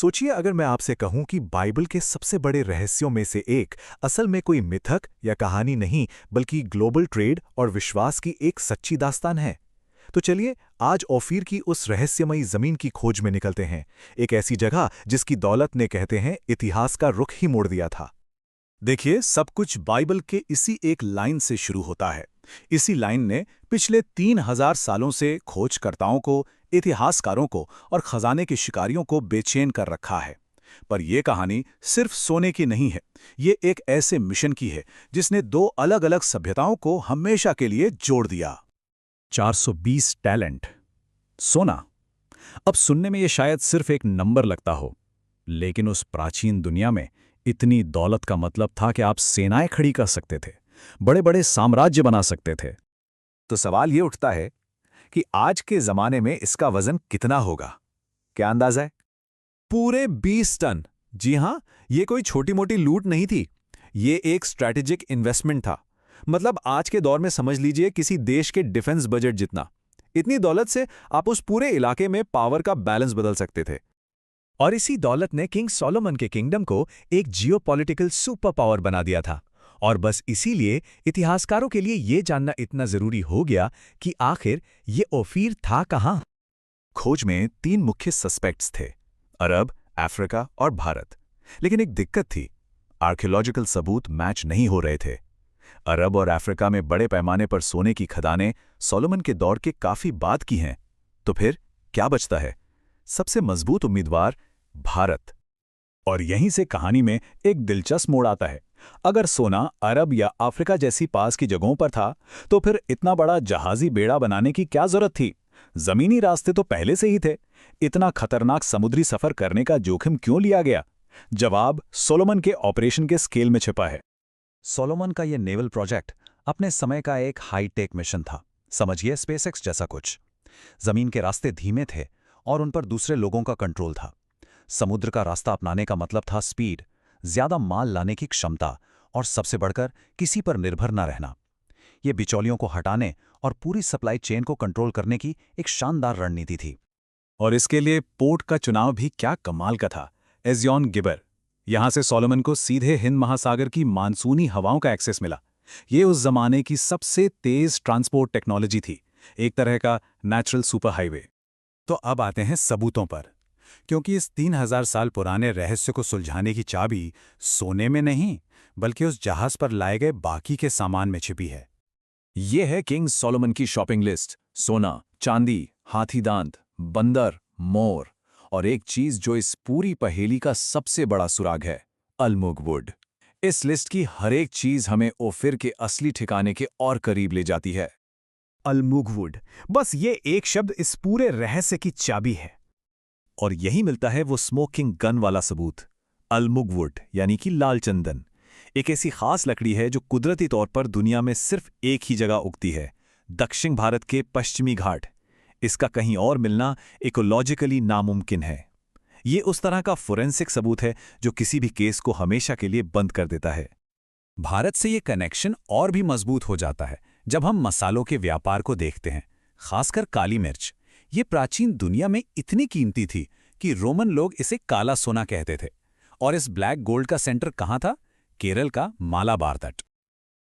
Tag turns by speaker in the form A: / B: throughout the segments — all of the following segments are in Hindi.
A: सोचिए अगर मैं आपसे कहूं कि बाइबल के सबसे बड़े रहस्यों में से एक असल में कोई मिथक या कहानी नहीं बल्कि ग्लोबल ट्रेड और विश्वास की एक सच्ची दास्तान है। तो चलिए आज ओफीर की उस रहस्यमयी जमीन की खोज में निकलते हैं, एक ऐसी जगह जिसकी दौलत ने कहते हैं इतिहास का रुख ही मोड़ दिया था। देखिए, सब कुछ बाइबल के इसी एक लाइन से शुरू होता है। इसी लाइन ने पिछले 3000 सालों से खोजकर्ताओं को, इतिहासकारों को और खजाने के शिकारियों को बेचैन कर रखा है। पर यह कहानी सिर्फ सोने की नहीं है, ये एक ऐसे मिशन की है जिसने दो अलग-अलग सभ्यताओं को हमेशा के लिए जोड़ दिया।
B: 420 टैलेंट। सोना। अब सुनने में यह शायद सिर्फ एक नंबर लगता हो, लेकिन उस प्राचीन दुनिया में इतनी दौलत का मतलब था कि आप सेनाएं खड़ी कर सकते थे, बड़े-बड़े साम्राज्य बना सकते थे।
C: तो सवाल ये उठता है कि आज के जमाने में इसका वजन कितना होगा? क्या अंदाजा है?
A: पूरे 20 टन। जी हां, ये कोई छोटी-मोटी लूट नहीं थी। ये एक स्ट्रैटेजिक इन्वेस्टमेंट था। मतलब आज के दौर में समझ लीजिए किसी देश के डिफेंस बजट जितना। इतनी दौलत से आप उस पूरे इलाके में पावर का बैलेंस बदल सकते थे।
B: और इसी दौलत ने किंग सोलोमन के किंगडम को एक जियोपॉलिटिकल सुपर पावर बना दिया था। और बस इसीलिए इतिहासकारों के लिए यह जानना इतना जरूरी हो गया कि आखिर ये ओफीर था कहां।
A: खोज में 3 मुख्य सस्पेक्ट्स थे, अरब, अफ्रीका और भारत। लेकिन एक दिक्कत थी, आर्कियोलॉजिकल सबूत मैच नहीं हो रहे थे। अरब और अफ्रीका में बड़े पैमाने पर सोने की खदानें सोलोमन के दौर के काफी बाद की हैं। तो फिर क्या बचता है? सबसे मजबूत उम्मीदवार भारत।
B: और यहीं से कहानी में एक दिलचस्प मोड़ आता है। अगर सोना अरब या अफ्रीका जैसी पास की जगहों पर था, तो फिर इतना बड़ा जहाजी बेड़ा बनाने की क्या जरूरत थी? जमीनी रास्ते तो पहले से ही थे। इतना खतरनाक समुद्री सफर करने का जोखिम क्यों लिया गया? जवाब सोलोमन के ऑपरेशन के स्केल में छिपा है।
C: सोलोमन का यह नेवल प्रोजेक्ट अपने समय का एक हाईटेक मिशन था। समझिए स्पेसएक्स जैसा कुछ। जमीन के रास्ते धीमे थे और उन पर दूसरे लोगों का कंट्रोल था। समुद्र का रास्ता अपनाने का मतलब था स्पीड, ज्यादा माल लाने की क्षमता और सबसे बढ़कर किसी पर निर्भर न रहना। ये बिचौलियों को हटाने और पूरी सप्लाई चेन को कंट्रोल करने की एक शानदार रणनीति थी।
B: और इसके लिए पोर्ट का चुनाव भी क्या कमाल का था। एज़ियोन गिबर। यहां से सोलोमन को सीधे हिंद महासागर की मानसूनी हवाओं का एक्सेस मिला। ये उस जमाने की सबसे तेज ट्रांसपोर्ट टेक्नोलॉजी थी, एक तरह का नेचुरल सुपर हाईवे।
A: तो अब आते हैं सबूतों पर, क्योंकि इस 3000 साल पुराने रहस्य को सुलझाने की चाबी सोने में नहीं बल्कि उस जहाज पर लाए गए बाकी के सामान में छिपी है।
B: ये है किंग सोलोमन की शॉपिंग लिस्ट। सोना, चांदी, हाथी दांत, बंदर, मोर और एक चीज जो इस पूरी पहेली का सबसे बड़ा सुराग है, अलमुग वुड। इस लिस्ट की हर एक चीज हमें ओफिर के असली ठिकाने के और करीब ले जाती है।
A: अलमुग वुड, बस ये एक शब्द इस पूरे रहस्य की चाबी है।
B: और यही मिलता है वो स्मोकिंग गन वाला सबूत। अलमुग वुड यानी कि लाल चंदन एक ऐसी खास लकड़ी है जो कुदरती तौर पर दुनिया में सिर्फ एक ही जगह उगती है, दक्षिण भारत के पश्चिमी घाट। इसका कहीं और मिलना इकोलॉजिकली नामुमकिन है। ये उस तरह का फोरेंसिक सबूत है जो किसी भी केस को हमेशा के लिए बंद कर देता है।
C: भारत से ये कनेक्शन और भी मजबूत हो जाता है जब हम मसालों के व्यापार को देखते हैं, खासकर काली मिर्च। ये प्राचीन दुनिया में इतनी कीमती थी कि रोमन लोग इसे काला सोना कहते थे। और इस ब्लैक गोल्ड का सेंटर कहाँ था? केरल का मालाबार तट।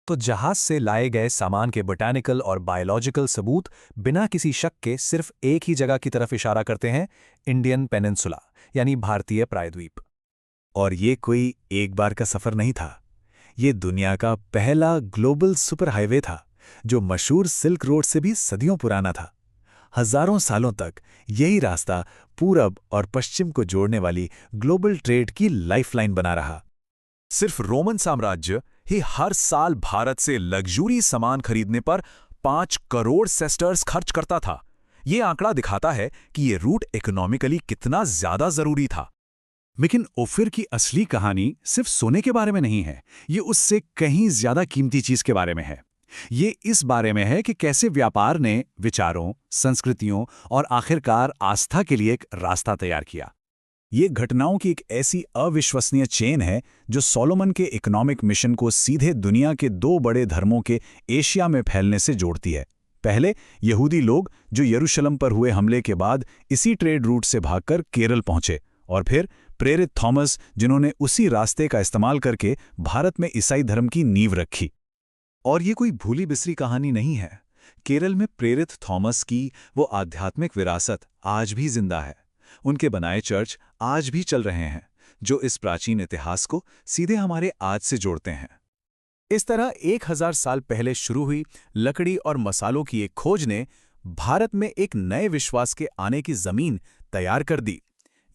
A: तो जहाज से लाए गए सामान के बोटैनिकल और बायोलॉजिकल सबूत बिना किसी शक के सिर्फ एक ही जगह की तरफ इशारा करते हैं, इंडियन पेनिनसुला यानी भारतीय प्रायद्वीप। और ये कोई एक बार का सफर नहीं था, ये दुनिया का पहला ग्लोबल सुपर हाईवे था जो मशहूर सिल्क रोड से भी सदियों पुराना था। हजारों सालों तक यही रास्ता पूरब और पश्चिम को जोड़ने वाली ग्लोबल ट्रेड की लाइफलाइन बना रहा। सिर्फ रोमन साम्राज्य ही हर साल भारत से लग्जरी सामान खरीदने पर 5 करोड़ सेस्टर्स खर्च करता था। यह आंकड़ा दिखाता है कि यह रूट इकोनॉमिकली कितना ज्यादा जरूरी था।
B: लेकिन ओफिर की असली कहानी सिर्फ सोने के बारे में नहीं है, ये उससे कहीं ज्यादा कीमती चीज के बारे में है। ये इस बारे में है कि कैसे व्यापार ने विचारों, संस्कृतियों और आखिरकार आस्था के लिए एक रास्ता तैयार किया। ये घटनाओं की एक ऐसी अविश्वसनीय चेन है जो सोलोमन के इकोनॉमिक मिशन को सीधे दुनिया के 2 बड़े धर्मों के एशिया में फैलने से जोड़ती है। पहले यहूदी लोग जो यरूशलेम पर हुए हमले के बाद इसी ट्रेड रूट से भागकर केरल पहुंचे, और फिर प्रेरित थॉमस, जिन्होंने उसी रास्ते का इस्तेमाल करके भारत में ईसाई धर्म की नींव रखी। और ये कोई भूली बिसरी कहानी नहीं है। केरल में प्रेरित थॉमस की वो आध्यात्मिक विरासत आज भी जिंदा है। उनके बनाए चर्च आज भी चल रहे हैं, जो इस प्राचीन इतिहास को सीधे हमारे आज से जोड़ते हैं।
A: इस तरह 1000 साल पहले शुरू हुई लकड़ी और मसालों की एक खोज ने भारत में एक नए विश्वास के आने की जमीन तैयार कर दी।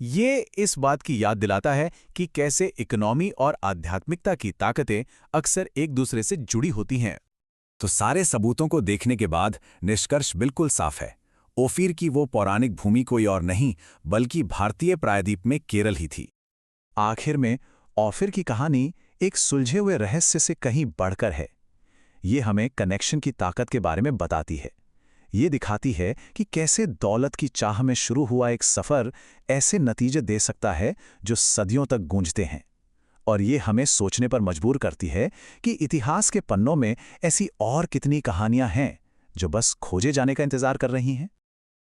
A: ये इस बात की याद दिलाता है कि कैसे इकोनॉमी और आध्यात्मिकता की ताकतें अक्सर एक दूसरे से जुड़ी होती हैं।
B: तो सारे सबूतों को देखने के बाद निष्कर्ष बिल्कुल साफ है। ओफिर की वो पौराणिक भूमि कोई और नहीं बल्कि भारतीय प्रायद्वीप में केरल ही थी।
C: आखिर में ओफिर की कहानी एक सुलझे हुए रहस्य से कहीं बढ़कर है। ये हमें कनेक्शन की ताकत के बारे में बताती है। ये दिखाती है कि कैसे दौलत की चाह में शुरू हुआ एक सफ़र ऐसे नतीजे दे सकता है जो सदियों तक गूंजते हैं। और ये हमें सोचने पर मजबूर करती है कि इतिहास के पन्नों में ऐसी और कितनी कहानियां हैं जो बस खोजे जाने का इंतजार कर रही हैं।